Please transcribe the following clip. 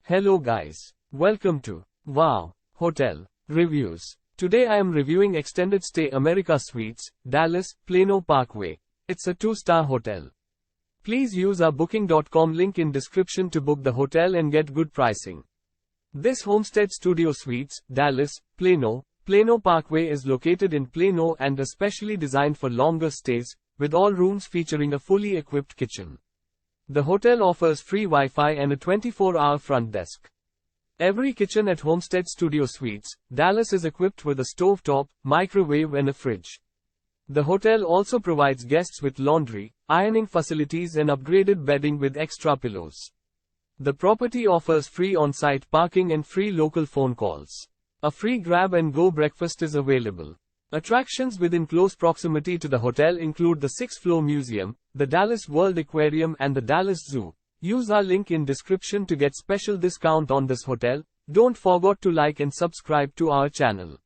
Hello guys. Welcome to Wow Hotel Reviews. Today I am reviewing Extended Stay America Suites, Dallas, Plano Parkway. It's a 2-star hotel. Please use our booking.com link in description to book the hotel and get good pricing. This Homestead Studio Suites, Dallas, Plano Parkway is located in Plano and especially designed for longer stays, with all rooms featuring a fully equipped kitchen. The hotel offers free Wi-Fi and a 24-hour front desk. Every kitchen at Homestead Studio Suites, Dallas is equipped with a stovetop, microwave and a fridge. The hotel also provides guests with laundry, ironing facilities and upgraded bedding with extra pillows. The property offers free on-site parking and free local phone calls. A free grab-and-go breakfast is available. Attractions within close proximity to the hotel include the 6th floor museum, the Dallas World Aquarium and the Dallas Zoo. Use our link in description to get special discount on this hotel. Don't forget to like and subscribe to our channel.